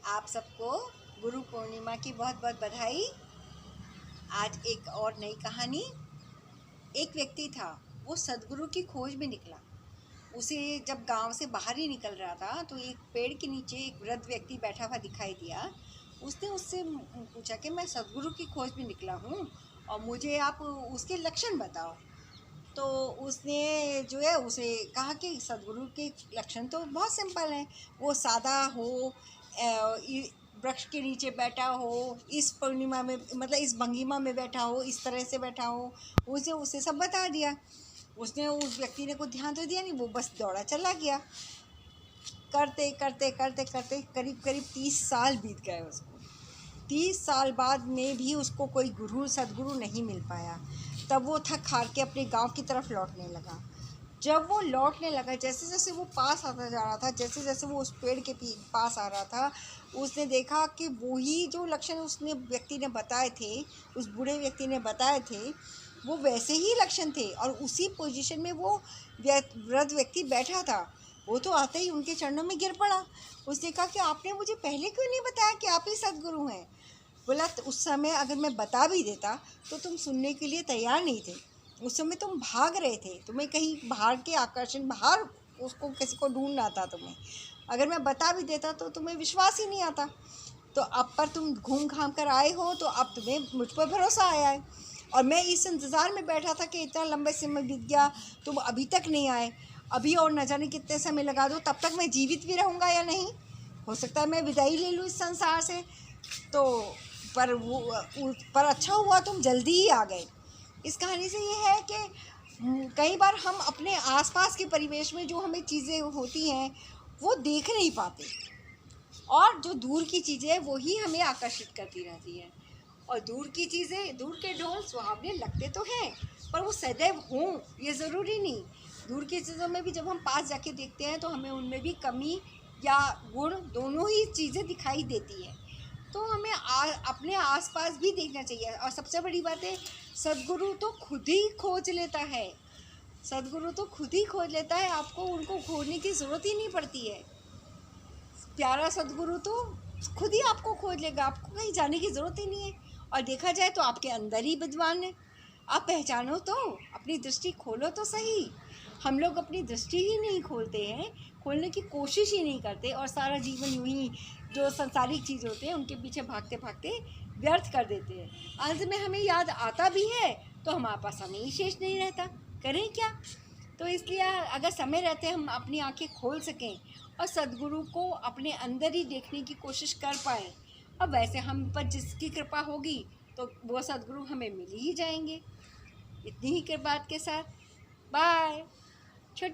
आप सबको गुरु पूर्णिमा की बहुत बहुत बधाई। आज एक और नई कहानी। एक व्यक्ति था, वो सदगुरु की खोज में निकला। उसे जब गांव से बाहर ही निकल रहा था तो एक पेड़ के नीचे एक वृद्ध व्यक्ति बैठा हुआ दिखाई दिया। उसने उससे पूछा कि मैं सदगुरु की खोज में निकला हूँ और मुझे आप उसके लक्षण बताओ। तो उसने जो है उसे कहा कि सदगुरु के लक्षण तो बहुत सिंपल हैं। वो सादा हो, वृक्ष के नीचे बैठा हो, इस पूर्णिमा में मतलब इस भंगिमा में बैठा हो, इस तरह से बैठा हो। उसे उसे सब बता दिया। उसने उस व्यक्ति ने कुछ ध्यान तो दिया नहीं, वो बस दौड़ा चला गया। करते करते करते करते करीब करीब 30 साल बीत गए उसको। 30 साल बाद में भी उसको कोई गुरु सदगुरु नहीं मिल पाया। तब वो थक हार के अपने गांव की तरफ लौटने लगा। जब वो लौटने लगा, जैसे जैसे वो पास आता जा रहा था, जैसे जैसे वो उस पेड़ के पास आ रहा था, उसने देखा कि वही जो लक्षण उसने व्यक्ति ने बताए थे, उस बूढ़े व्यक्ति ने बताए थे, वो वैसे ही लक्षण थे और उसी पोजीशन में वो वृद्ध व्यक्ति बैठा था। वो तो आते ही उनके चरणों में गिर पड़ा। उसने कहा कि आपने मुझे पहले क्यों नहीं बताया कि आप ही सदगुरु हैं। बोला तो उस समय अगर मैं बता भी देता तो तुम सुनने के लिए तैयार नहीं थे। उस समय तुम भाग रहे थे, तुम्हें कहीं बाहर के आकर्षण, बाहर उसको किसी को ढूंढना था तुम्हें। अगर मैं बता भी देता तो तुम्हें विश्वास ही नहीं आता। तो अब पर तुम घूम घाम कर आए हो तो अब तुम्हें मुझ पर भरोसा आया है। और मैं इस इंतज़ार में बैठा था कि इतना लंबे समय बीत गया, तुम अभी तक नहीं आए। अभी और न जाने कितने समय लगा दो, तब तक मैं जीवित भी रहूँगा या नहीं। हो सकता है मैं विदाई ले लूँ इस संसार से। तो पर अच्छा हुआ तुम जल्दी ही आ गए। इस कहानी से ये है कि कई बार हम अपने आसपास के परिवेश में जो हमें चीज़ें होती हैं वो देख नहीं पाते, और जो दूर की चीज़ें हैं वही हमें आकर्षित करती रहती हैं। और दूर की चीज़ें, दूर के ढोल सुहावने लगते तो हैं, पर वो सदैव हों ये ज़रूरी नहीं। दूर की चीज़ों में भी जब हम पास जाके देखते हैं तो हमें उनमें भी कमी या गुण दोनों ही चीज़ें दिखाई देती हैं। तो हमें अपने आसपास भी देखना चाहिए। और सबसे बड़ी बात है, सदगुरु तो खुद ही खोज लेता है। सदगुरु तो खुद ही खोज लेता है, आपको उनको खोजने की ज़रूरत ही नहीं पड़ती है। प्यारा सदगुरु तो खुद ही आपको खोज लेगा, आपको कहीं जाने की ज़रूरत ही नहीं है। और देखा जाए तो आपके अंदर ही विद्वान है। आप पहचानो तो, अपनी दृष्टि खोलो तो सही। हम लोग अपनी दृष्टि ही नहीं खोलते हैं, खोलने की कोशिश ही नहीं करते, और सारा जीवन यूं ही जो संसारिक चीज़ होते हैं उनके पीछे भागते भागते व्यर्थ कर देते हैं। अंत में हमें याद आता भी है तो हमारे पास समय ही शेष नहीं रहता, करें क्या। तो इसलिए अगर समय रहते हम अपनी आंखें खोल सकें और सदगुरु को अपने अंदर ही देखने की कोशिश कर पाएँ, अब वैसे हम पर जिसकी कृपा होगी तो वो सदगुरु हमें मिल ही जाएंगे। इतनी ही कृपा के साथ बाय। छोटी